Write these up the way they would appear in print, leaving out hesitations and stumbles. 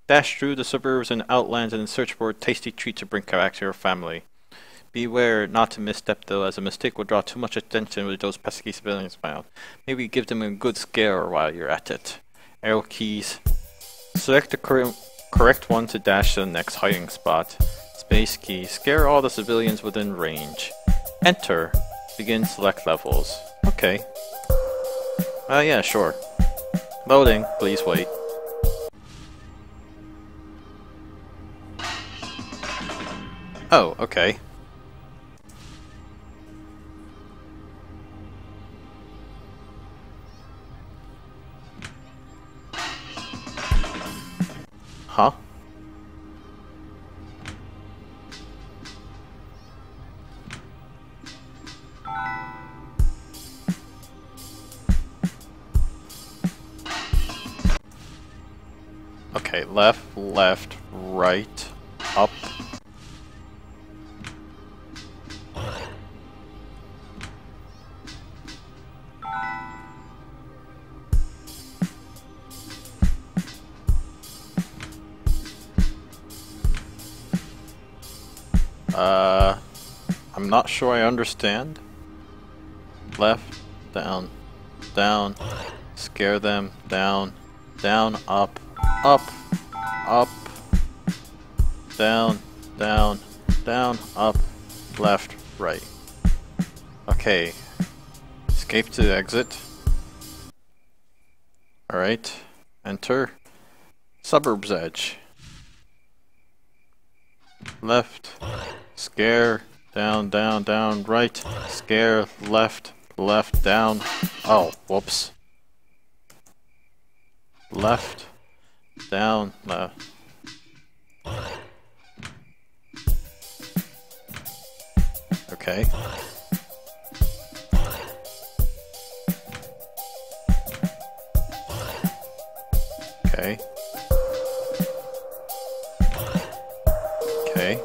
Dash through the suburbs and outlands and search for a tasty treat to bring back to your family. Beware not to misstep though, as a mistake will draw too much attention with those pesky civilians found. Maybe give them a good scare while you're at it. Arrow keys. Select the correct one to dash to the next hiding spot. Space key. Scare all the civilians within range. Enter. Begin select levels. Okay. Yeah, sure. Loading. Please wait. Oh, okay. Huh? Okay, left, left, right, up. I'm not sure I understand. Left, down, down, scare them, down, down, up, up, up, down, down, down, up, left, right. Okay. Escape to exit. Alright. Enter. Suburbs edge. Left. Scare. Down, down, down, right. Scare. Left. Left, down. Oh, whoops. Left. Down, left. Okay. Okay. Okay.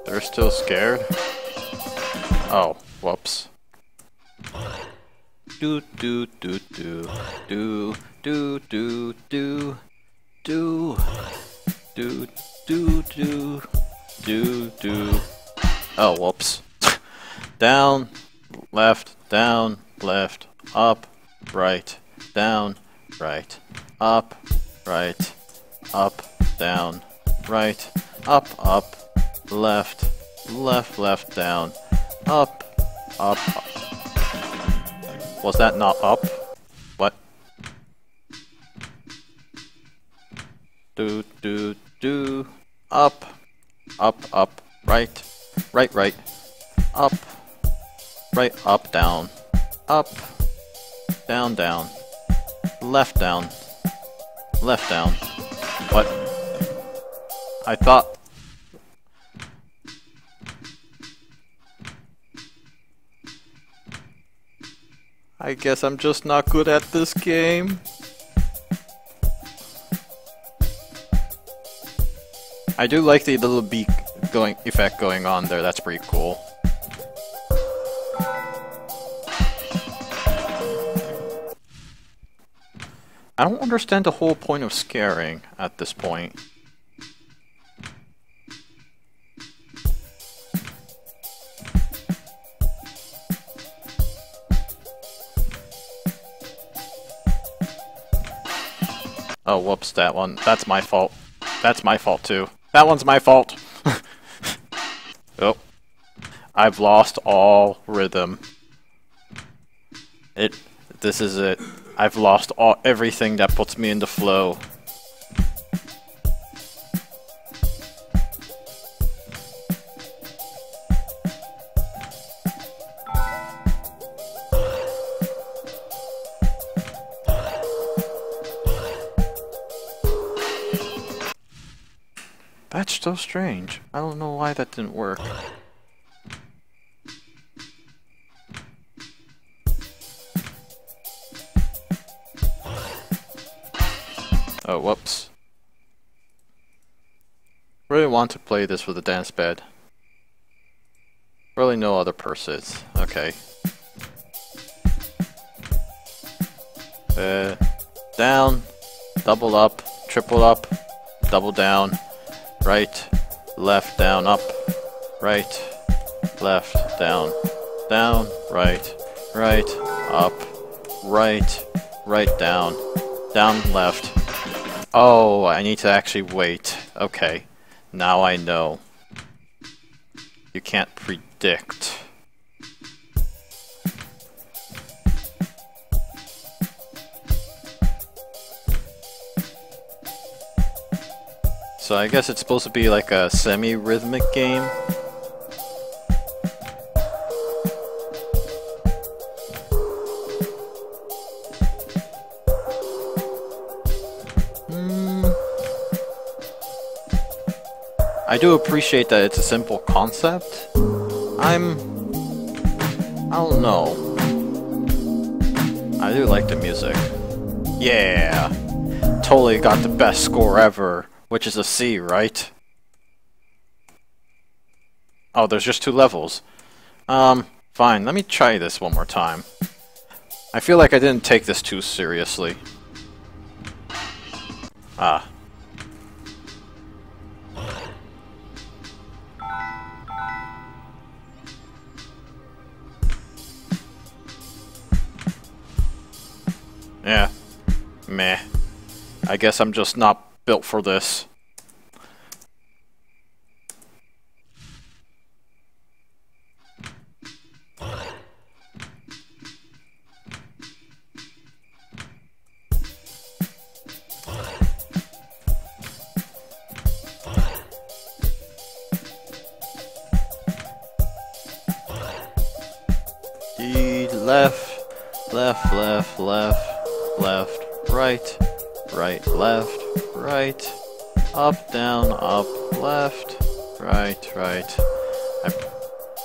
They're still scared? Oh, whoops. Do do do do do do do do do do do do do do. Oh, whoops. Down, left, down, left, up, right, down, right, up, right, up, down, right, up, up, left, left, left, down, up, up, up. Was that not up? What? Do, do, do, up, up, up, right, right, right, up, right, up, down, up, down, down, left, down, left, down. What? I thought... I guess I'm just not good at this game. I do like the little beak effect going on there, that's pretty cool. I don't understand the whole point of scaring at this point. Oh, whoops, that one. That's my fault. That's my fault too. That one's my fault. Oh. I've lost all rhythm. This is it. I've lost everything that puts me in the flow. That's so strange. I don't know why that didn't work. Oh, whoops. Really want to play this with a dance bed. Really no other purses. Okay. Down, double up, triple up, double down, right, left, down, up, right, left, down, down, right, right, up, right, right, down, down, left. Oh, I need to actually wait. Okay, now I know. You can't predict. So I guess it's supposed to be like a semi-rhythmic game. I do appreciate that it's a simple concept. I don't know. I do like the music. Yeah! Totally got the best score ever. Which is a C, right? Oh, there's just 2 levels. Fine, let me try this one more time. I feel like I didn't take this too seriously. Ah. Yeah. Meh. I guess I'm just not built for this. Left, left, left, left, left, right, right, left, right, up, down, up, left, right, right.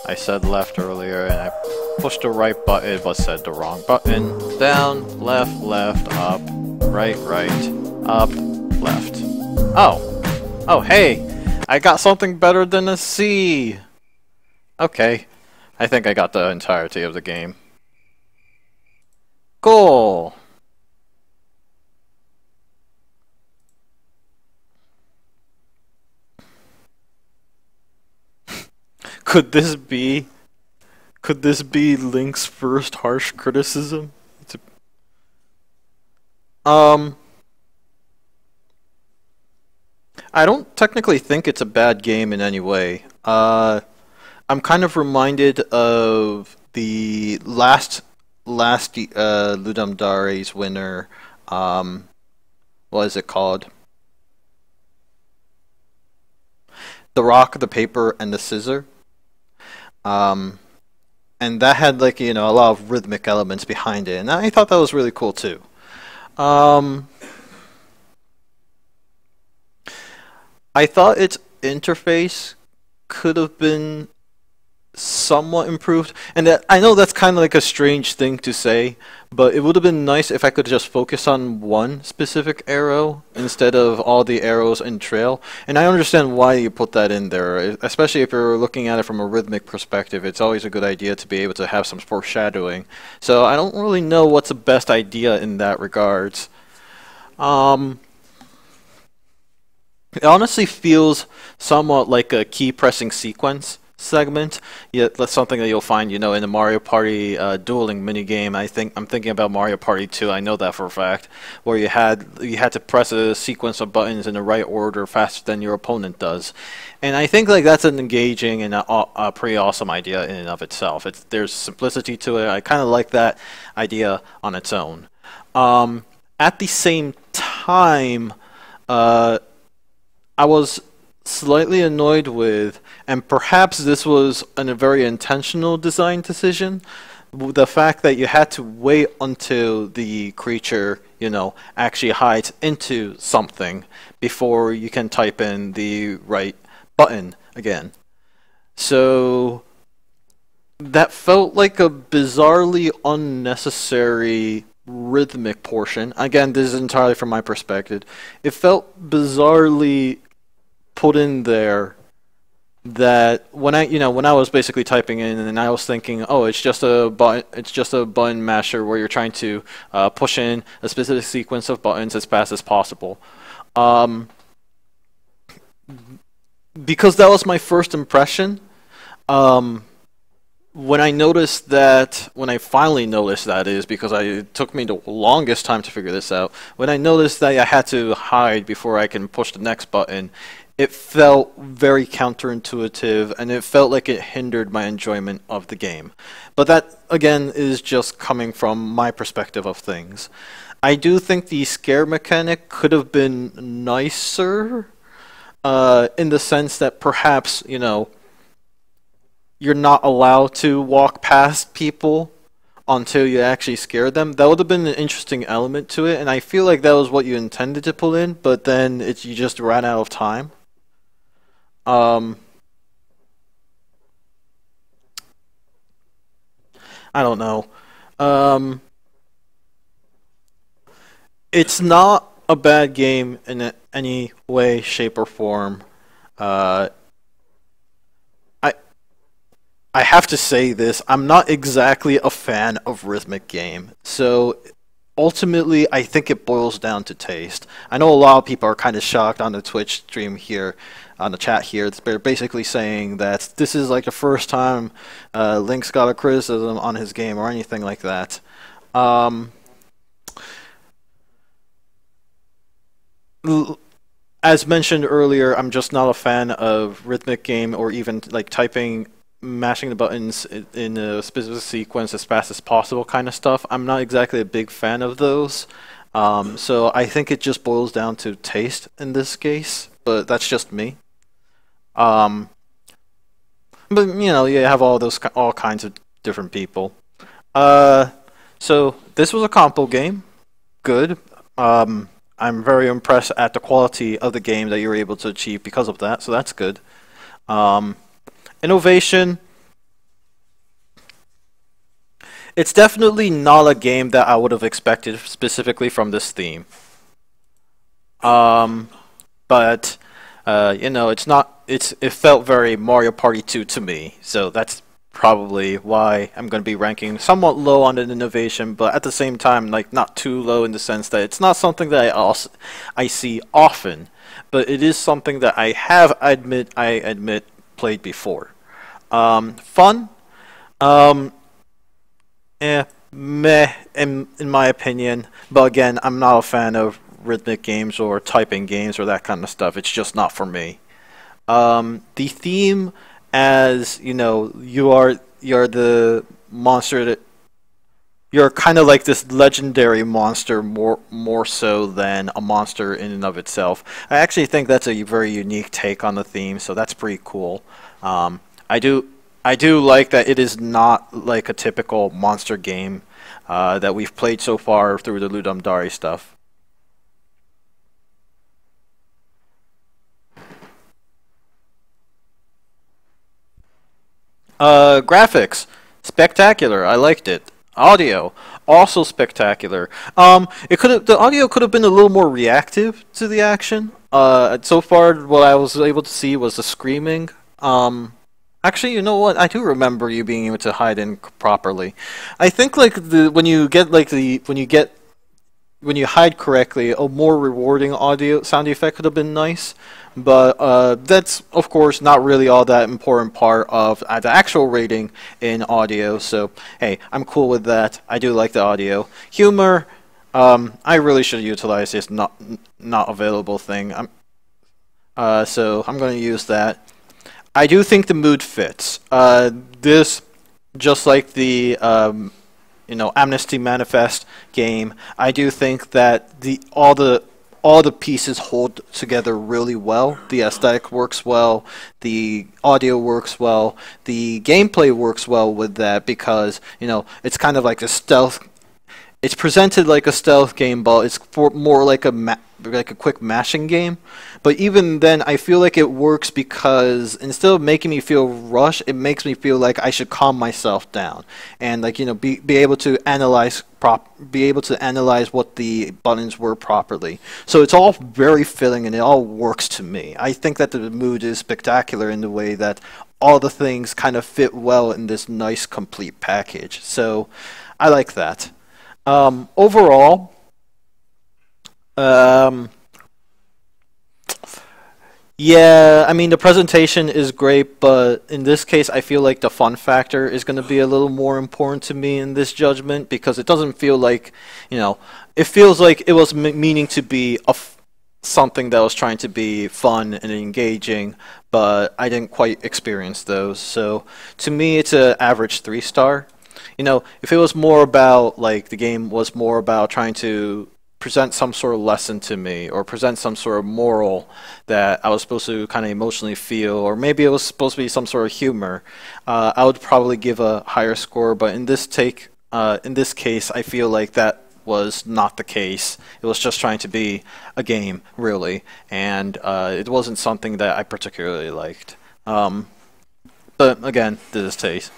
I said left earlier and I pushed the right button but said the wrong button. Down, left, left, up, right, right, up, left. Oh! Oh, hey! I got something better than a C! Okay. I think I got the entirety of the game. Cool! Could this be Lynx's first harsh criticism? I don't technically think it's a bad game in any way. I'm kind of reminded of the last Ludum Dare's winner. What is it called? The Rock, the Paper, and the Scissor. And that had, like, you know, a lot of rhythmic elements behind it, and I thought that was really cool too. I thought its interface could have been somewhat improved, and that, I know that's kind of like a strange thing to say, but it would have been nice if I could just focus on one specific arrow instead of all the arrows in trail. And I understand why you put that in there, especially if you're looking at it from a rhythmic perspective. It's always a good idea to be able to have some foreshadowing. So I don't really know what's the best idea in that regards. It honestly feels somewhat like a key pressing sequence segment. Yet that's something that you'll find, you know, in the Mario Party dueling minigame. I'm thinking about Mario Party 2. I know that for a fact, where you had to press a sequence of buttons in the right order faster than your opponent does. And I think like that's an engaging and a pretty awesome idea in and of itself. There's simplicity to it. I kind of like that idea on its own. At the same time, I was slightly annoyed with, and perhaps this was a very intentional design decision, the fact that you had to wait until the creature, you know, actually hides into something before you can type in the right button again. So that felt like a bizarrely unnecessary rhythmic portion. Again, this is entirely from my perspective. It felt bizarrely put in there that when I was basically typing in and I was thinking, oh, it's just a button masher where you're trying to push in a specific sequence of buttons as fast as possible. Um, because that was my first impression. Um, when I finally noticed that is because it took me the longest time to figure this out. When I noticed that I had to hide before I can push the next button, it felt very counterintuitive and it felt like it hindered my enjoyment of the game. But that, again, is just coming from my perspective of things. I do think the scare mechanic could have been nicer, in the sense that perhaps, you're not allowed to walk past people until you actually scare them. That would have been an interesting element to it, and I feel like that was what you intended to pull in, but then you just ran out of time. Um, I don't know. Um, it's not a bad game in any way, shape, or form. Uh, I I have to say this. I'm not exactly a fan of rhythmic game, so ultimately, I think it boils down to taste. I know a lot of people are kind of shocked on the Twitch stream here, on the chat here. They're basically saying that this is like the first time Lynx got a criticism on his game or anything like that. Um, as mentioned earlier, I'm just not a fan of rhythmic game or even like mashing the buttons in a specific sequence as fast as possible kind of stuff. I'm not exactly a big fan of those. So I think it just boils down to taste in this case, but that's just me. Um, but you have all kinds of different people. Uh, so this was a compo game. Good. I'm very impressed at the quality of the game that you were able to achieve because of that, so that's good. Um, Innovation. It's definitely not a game that I would have expected specifically from this theme. Um, but it's not. It felt very Mario Party 2 to me, so that's probably why I'm going to be ranking somewhat low on the innovation, but at the same time, like not too low in the sense that it's not something that I see often, but it is something that I admit played before. Fun. Um, Meh in my opinion. But again, I'm not a fan of rhythmic games or typing games or that kind of stuff. It's just not for me. The theme, as you're the monster that you're kind of like this legendary monster more so than a monster in and of itself. I actually think that's a very unique take on the theme, so that's pretty cool. Um, I do I do like that it is not like a typical monster game that we've played so far through the Ludum Dare stuff. Graphics, spectacular. I liked it. Audio, also spectacular. The audio could have been a little more reactive to the action. So far, what I was able to see was the screaming. Actually, you know what? I do remember you being able to hide in properly. I think like the when you get like the when you hide correctly, a more rewarding audio sound effect could have been nice, but that's of course not really all that important part of the actual rating in audio. So hey, I'm cool with that. I do like the audio. Humor, I really should utilize this not available thing. So I'm going to use that. I do think the mood fits. This, just like the Amnesty Manifest game, I do think that all the pieces hold together really well. The aesthetic works well, the audio works well, the gameplay works well with that because it's kind of like a stealth. it's presented like a stealth game, but it's more like a quick mashing game. But even then, I feel like it works because instead of making me feel rushed, it makes me feel like I should calm myself down and like be able to be able to analyze what the buttons were properly. So it's all very filling and it all works to me. I think that the mood is spectacular in the way that all the things kind of fit well in this nice complete package. So I like that. Overall, yeah, I mean the presentation is great, but in this case, I feel like the fun factor is going to be a little more important to me in this judgment because it doesn't feel like, it feels like it was meaning to be something that was trying to be fun and engaging, but I didn't quite experience those. So to me, it's an average 3-star. If it was more about, like, the game was more about trying to present some sort of lesson to me or present some sort of moral that I was supposed to kind of emotionally feel, or maybe it was supposed to be some sort of humor, I would probably give a higher score. But in this case, I feel like that was not the case. It was just trying to be a game, really, and it wasn't something that I particularly liked. But again, this is taste.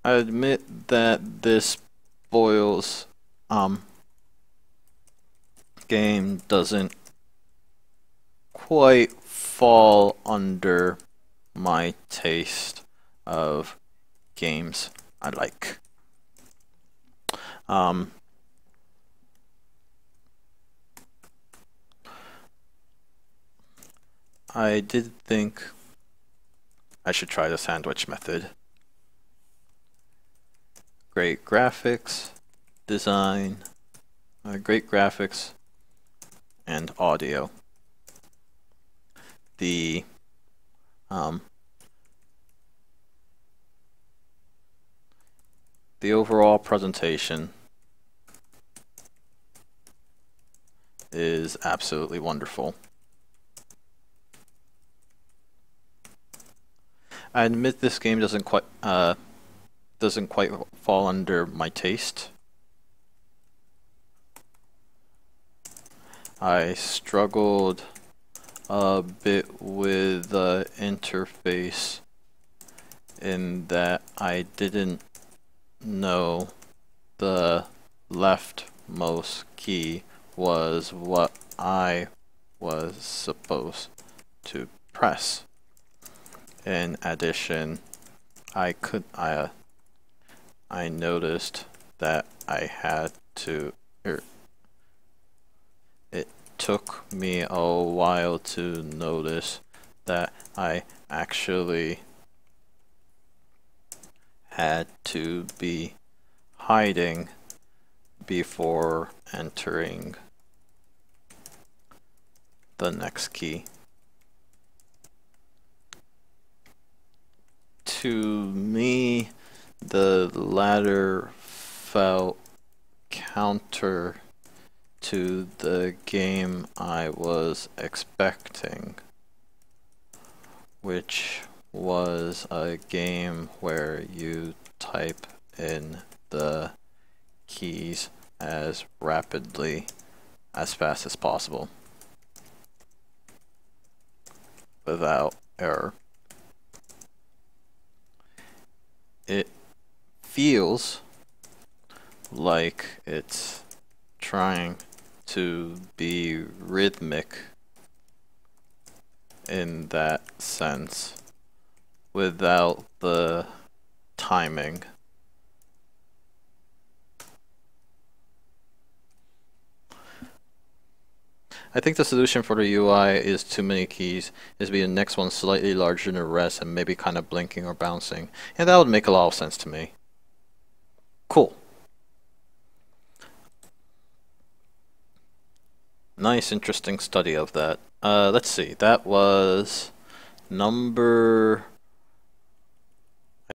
I admit that this Boils game doesn't quite fall under my taste of games I like. I did think I should try the sandwich method. Great graphics, design, great graphics, and audio. The overall presentation is absolutely wonderful. I admit this game doesn't quite fall under my taste. I struggled a bit with the interface in that I didn't know the leftmost key was what I was supposed to press. In addition, I noticed that I had to, it took me a while to notice that I actually had to be hiding before entering the next key. To me, the latter felt counter to the game I was expecting, which was a game where you type in the keys as rapidly, as fast as possible, without error. It feels like it's trying to be rhythmic in that sense without the timing. I think the solution for the UI is too many keys, is be the next one slightly larger than the rest and maybe kind of blinking or bouncing. And that would make a lot of sense to me. Cool. Nice, interesting study of that. Let's see, that was number